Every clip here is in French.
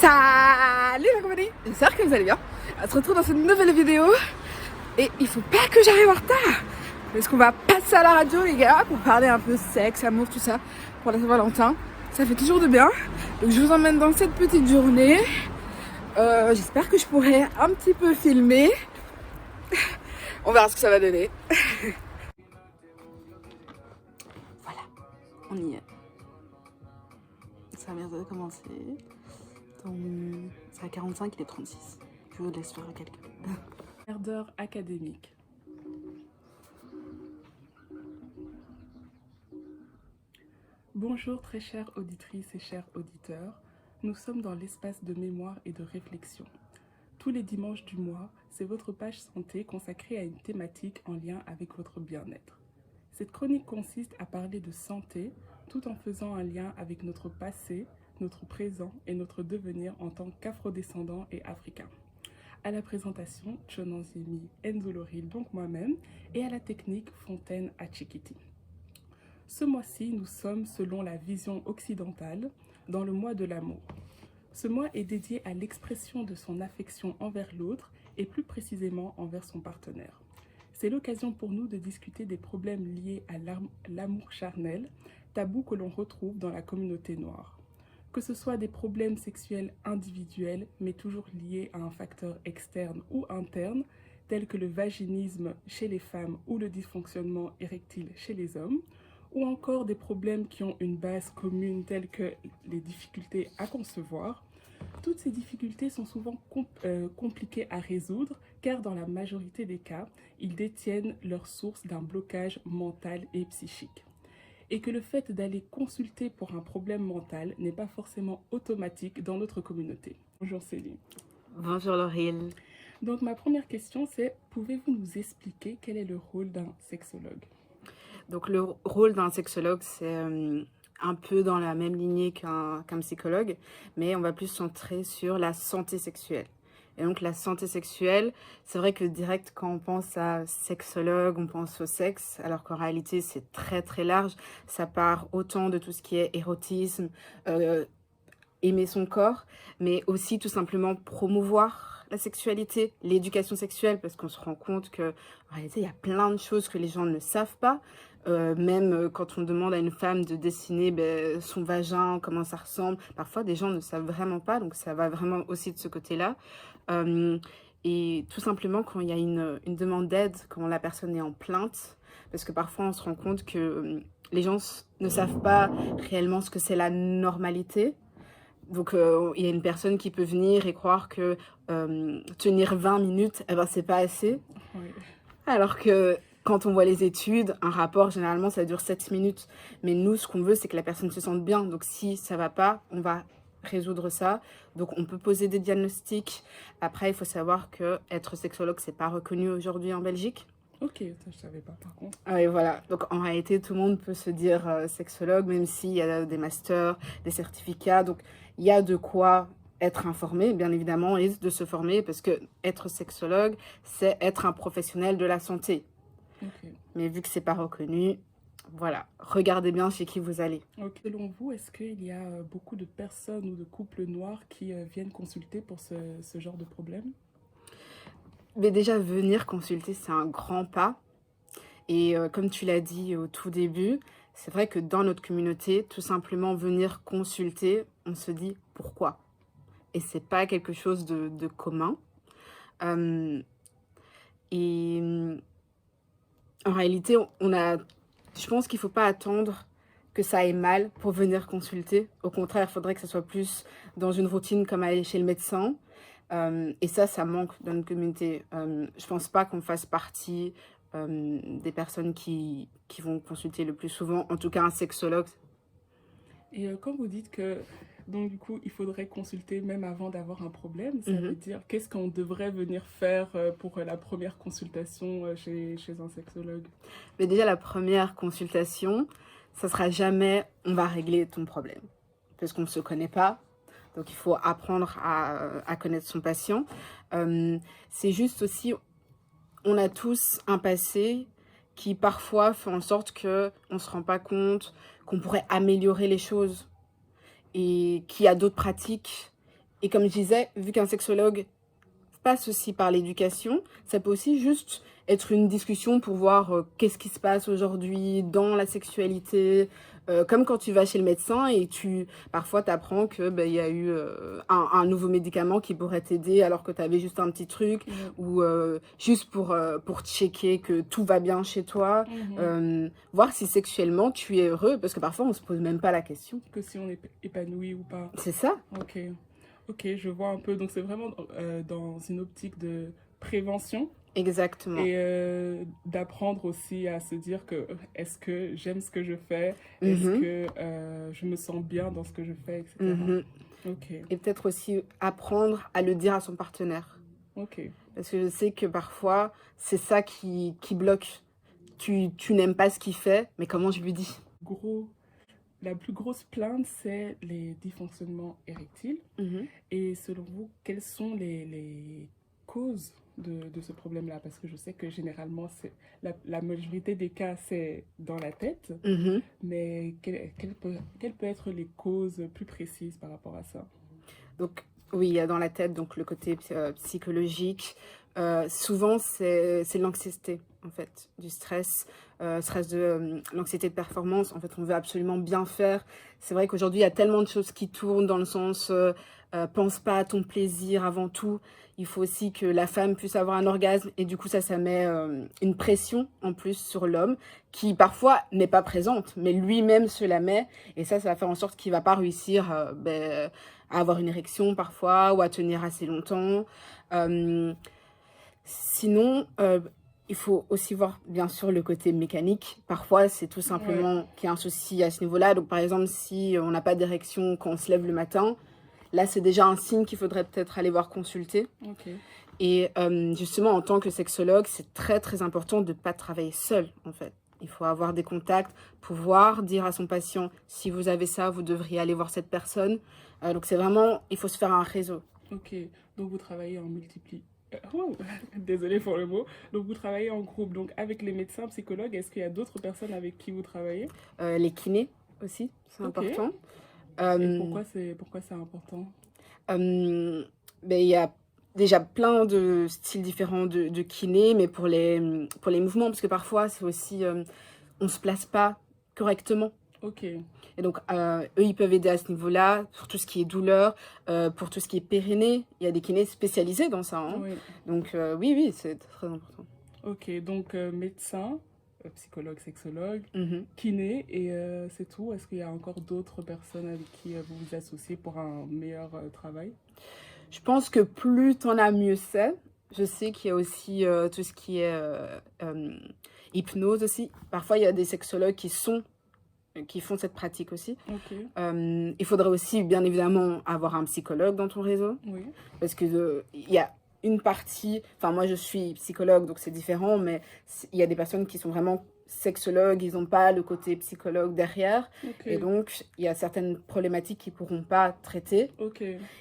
Salut la compagnie, j'espère que vous allez bien. On se retrouve dans cette nouvelle vidéo. Et il faut pas que j'arrive en retard, parce qu'on va passer à la radio les gars, pour parler un peu sexe, amour, tout ça, pour la Saint-Valentin. Ça fait toujours de bien. Donc je vous emmène dans cette petite journée. J'espère que je pourrai un petit peu filmer. On verra ce que ça va donner. Voilà, on y est. Ça a bientôt commencé. Donc, c'est à 45, il est 36. Je vous laisse faire le calcul. Quart d'heure académique. Bonjour très chères auditrices et chers auditeurs. Nous sommes dans l'espace de mémoire et de réflexion. Tous les dimanches du mois, c'est votre page santé consacrée à une thématique en lien avec votre bien-être. Cette chronique consiste à parler de santé tout en faisant un lien avec notre passé, notre présent et notre devenir en tant qu'afrodescendants et africains. À la présentation, Chonanzemi Nzoloril, donc moi-même, et à la technique Fontaine Achikiti. Ce mois-ci, nous sommes, selon la vision occidentale, dans le mois de l'amour. Ce mois est dédié à l'expression de son affection envers l'autre et plus précisément envers son partenaire. C'est l'occasion pour nous de discuter des problèmes liés à l'amour charnel, tabou que l'on retrouve dans la communauté noire. Que ce soit des problèmes sexuels individuels, mais toujours liés à un facteur externe ou interne, tels que le vaginisme chez les femmes ou le dysfonctionnement érectile chez les hommes, ou encore des problèmes qui ont une base commune telles que les difficultés à concevoir. Toutes ces difficultés sont souvent compliquées à résoudre car dans la majorité des cas, ils détiennent leur source d'un blocage mental et psychique. Et que le fait d'aller consulter pour un problème mental n'est pas forcément automatique dans notre communauté. Bonjour Céline. Bonjour Laurel. Donc ma première question c'est, pouvez-vous nous expliquer quel est le rôle d'un sexologue? Donc le rôle d'un sexologue, c'est un peu dans la même lignée qu'un psychologue, mais on va plus se centrer sur la santé sexuelle. Et donc la santé sexuelle, c'est vrai que direct quand on pense à sexologue, on pense au sexe, alors qu'en réalité c'est très très large. Ça part autant de tout ce qui est érotisme, aimer son corps, mais aussi tout simplement promouvoir la sexualité, l'éducation sexuelle, parce qu'on se rend compte que en réalité il y a plein de choses que les gens ne savent pas. Même quand on demande à une femme de dessiner son vagin, comment ça ressemble, parfois des gens ne savent vraiment pas, donc ça va vraiment aussi de ce côté-là. Et tout simplement quand il y a une demande d'aide, quand la personne est en plainte, parce que parfois on se rend compte que les gens ne savent pas réellement ce que c'est la normalité. Donc il y a une personne qui peut venir et croire que tenir 20 minutes, eh ben, c'est pas assez. Oui. Alors que quand on voit les études, un rapport, généralement, ça dure 7 minutes. Mais nous, ce qu'on veut, c'est que la personne se sente bien. Donc, si ça va pas, on va résoudre ça. Donc, on peut poser des diagnostics. Après, il faut savoir que être sexologue, c'est pas reconnu aujourd'hui en Belgique. Ok, ça je savais pas par contre. Et voilà. Donc, en réalité, tout le monde peut se dire sexologue, même s'il y a des masters, des certificats. Donc, il y a de quoi être informé, bien évidemment, et de se former, parce que être sexologue, c'est être un professionnel de la santé. Okay. Mais vu que c'est pas reconnu, voilà, regardez bien chez qui vous allez. Okay. Selon vous, est-ce qu'il y a beaucoup de personnes ou de couples noirs qui viennent consulter pour ce genre de problème? Mais déjà, venir consulter, c'est un grand pas. Et comme tu l'as dit au tout début, c'est vrai que dans notre communauté, tout simplement venir consulter, on se dit pourquoi. Et c'est pas quelque chose de commun. En réalité, je pense qu'il ne faut pas attendre que ça aille mal pour venir consulter. Au contraire, il faudrait que ça soit plus dans une routine comme aller chez le médecin. Et ça manque dans notre communauté. Je ne pense pas qu'on fasse partie des personnes qui vont consulter le plus souvent, en tout cas un sexologue. Et quand vous dites que donc du coup il faudrait consulter même avant d'avoir un problème, ça veut dire qu'est-ce qu'on devrait venir faire pour la première consultation chez un sexologue? Mais déjà la première consultation, ça sera jamais on va régler ton problème, parce qu'on ne se connaît pas. Donc il faut apprendre à connaître son patient. C'est juste aussi, on a tous un passé qui parfois fait en sorte qu'on ne se rend pas compte, qu'on pourrait améliorer les choses et qu'il y a d'autres pratiques Et comme je disais, vu qu'un sexologue passe aussi par l'éducation, ça peut aussi juste être une discussion pour voir qu'est-ce qui se passe aujourd'hui dans la sexualité, comme quand tu vas chez le médecin et parfois tu apprends que y a eu un nouveau médicament qui pourrait t'aider alors que tu avais juste un petit truc, ou juste pour checker que tout va bien chez toi, voir si sexuellement tu es heureux, parce que parfois on se pose même pas la question. Que si on est épanoui ou pas. C'est ça. Ok. Ok, je vois un peu. Donc, c'est vraiment dans une optique de prévention. Exactement. Et d'apprendre aussi à se dire que est-ce que j'aime ce que je fais, est-ce que je me sens bien dans ce que je fais, etc. Ok. Et peut-être aussi apprendre à le dire à son partenaire. Ok. Parce que je sais que parfois, c'est ça qui bloque. Tu n'aimes pas ce qu'il fait, mais comment je lui dis? La plus grosse plainte, c'est les dysfonctionnements érectiles. Et selon vous, quelles sont les causes de ce problème-là? Parce que je sais que généralement, la majorité des cas, c'est dans la tête. Mais quelles peuvent être les causes plus précises par rapport à ça? Donc, oui, il y a dans la tête donc, le côté psychologique. Souvent, c'est l'anxiété, en fait, du stress. Stress de l'anxiété de performance. En fait, on veut absolument bien faire. C'est vrai qu'aujourd'hui, il y a tellement de choses qui tournent dans le sens pense pas à ton plaisir avant tout. Il faut aussi que la femme puisse avoir un orgasme et du coup, ça met une pression en plus sur l'homme qui parfois n'est pas présente, mais lui-même se la met et ça va faire en sorte qu'il va pas réussir à avoir une érection parfois ou à tenir assez longtemps. Sinon, il faut aussi voir, bien sûr, le côté mécanique. Parfois, c'est tout simplement qu'il y a un souci à ce niveau-là. Donc, par exemple, si on n'a pas d'érection quand on se lève le matin, là, c'est déjà un signe qu'il faudrait peut-être aller voir consulter. Et justement, en tant que sexologue, c'est très, très important de ne pas travailler seul, en fait. Il faut avoir des contacts, pouvoir dire à son patient, si vous avez ça, vous devriez aller voir cette personne. Donc, c'est vraiment, il faut se faire un réseau. Ok, donc vous travaillez en désolée pour le mot. Donc vous travaillez en groupe, donc avec les médecins, psychologues, est-ce qu'il y a d'autres personnes avec qui vous travaillez? Les kinés aussi, c'est important. Et pourquoi c'est important? Il y a déjà plein de styles différents de kiné, mais pour les mouvements, parce que parfois c'est aussi, on se place pas correctement. Et donc, eux, ils peuvent aider à ce niveau-là, pour tout ce qui est douleur, pour tout ce qui est périnée. Il y a des kinés spécialisés dans ça. Donc, oui, c'est très important. Ok, donc médecin, psychologue, sexologue, kiné, et c'est tout? Est-ce qu'il y a encore d'autres personnes avec qui vous vous associez pour un meilleur travail? Je pense que plus t'en as, mieux c'est. Je sais qu'il y a aussi tout ce qui est hypnose aussi. Parfois, il y a des sexologues qui font cette pratique aussi. Il faudrait aussi, bien évidemment, avoir un psychologue dans ton réseau. Parce que il y a une partie... Enfin, moi, je suis psychologue, donc c'est différent, mais il y a des personnes qui sont vraiment sexologues, ils n'ont pas le côté psychologue derrière. Et donc, il y a certaines problématiques qu'ils ne pourront pas traiter.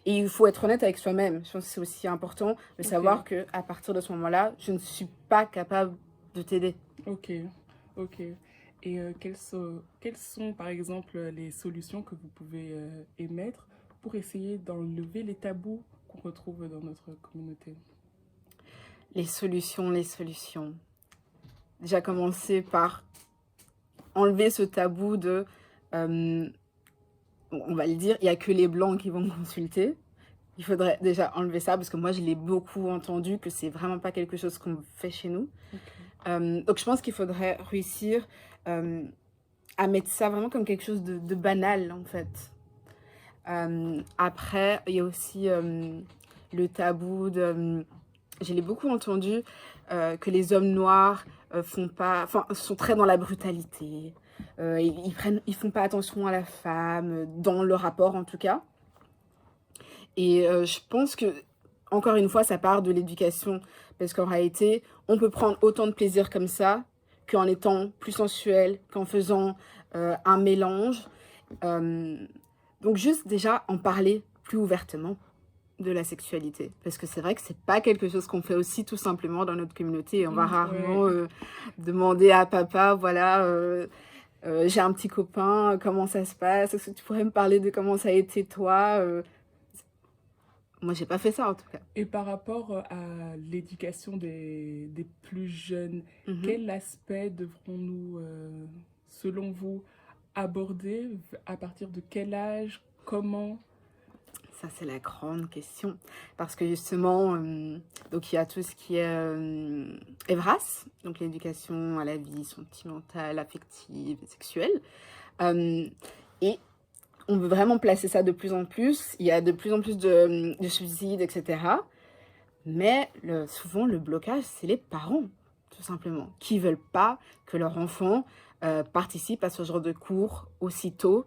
Et il faut être honnête avec soi-même. Je pense que c'est aussi important de savoir qu'à partir de ce moment-là, je ne suis pas capable de t'aider. Et quelles sont, par exemple, les solutions que vous pouvez émettre pour essayer d'enlever les tabous qu'on retrouve dans notre communauté? Les solutions. Déjà commencer par enlever ce tabou de, on va le dire, il n'y a que les blancs qui vont me consulter. Il faudrait déjà enlever ça parce que moi, je l'ai beaucoup entendu que c'est vraiment pas quelque chose qu'on fait chez nous. Donc, je pense qu'il faudrait réussir à mettre ça vraiment comme quelque chose de banal, en fait. Après, il y a aussi le tabou de... je l'ai beaucoup entendu, que les hommes noirs sont très dans la brutalité. Ils font pas attention à la femme, dans le rapport en tout cas. Et je pense que, encore une fois, ça part de l'éducation. Parce qu'en réalité, on peut prendre autant de plaisir comme ça qu'en étant plus sensuel, qu'en faisant un mélange. Donc juste déjà en parler plus ouvertement de la sexualité. Parce que c'est vrai que c'est pas quelque chose qu'on fait aussi tout simplement dans notre communauté. On va rarement demander à papa, voilà, j'ai un petit copain, comment ça se passe? Est-ce que tu pourrais me parler de comment ça a été toi? Moi, j'ai pas fait ça en tout cas. Et par rapport à l'éducation des plus jeunes, Mhm. quel aspect devrons-nous, selon vous, aborder? À partir de quel âge? Comment? Ça, c'est la grande question. Parce que justement, donc il y a tout ce qui est EVRAS, donc l'éducation à la vie sentimentale, affective et sexuelle. Euh, et on veut vraiment placer ça de plus en plus. Il y a de plus en plus de suicides, etc. Mais souvent, le blocage, c'est les parents, tout simplement, qui veulent pas que leur enfant participe à ce genre de cours aussitôt.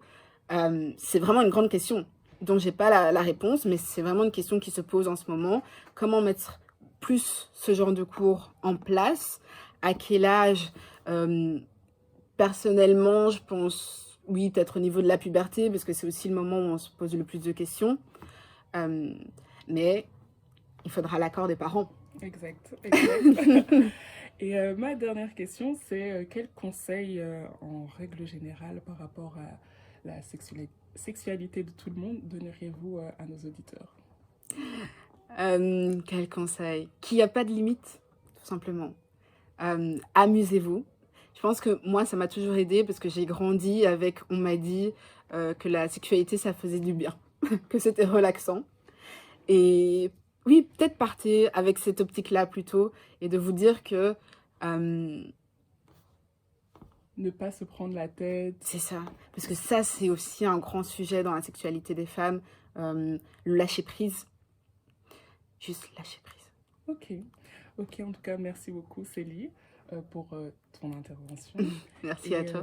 C'est vraiment une grande question dont j'ai pas la réponse, mais c'est vraiment une question qui se pose en ce moment. Comment mettre plus ce genre de cours en place? À quel âge? Personnellement, je pense, oui, peut-être au niveau de la puberté, parce que c'est aussi le moment où on se pose le plus de questions. Euh, mais il faudra l'accord des parents. Exact, exact. Et ma dernière question, c'est quel conseil, en règle générale, par rapport à la sexualité de tout le monde, donneriez-vous à nos auditeurs? Quel conseil? Qu'il n'y a pas de limite, tout simplement. Amusez-vous. Je pense que moi, ça m'a toujours aidé parce que j'ai grandi avec, on m'a dit que la sexualité, ça faisait du bien, que c'était relaxant. Et oui, peut-être partez avec cette optique-là plutôt et de vous dire que Ne pas se prendre la tête. c'est ça. Parce que ça, c'est aussi un grand sujet dans la sexualité des femmes. Le lâcher-prise. Juste lâcher prise. Ok, ok, en tout cas, merci beaucoup, Célie, pour ton intervention. Merci Et à toi.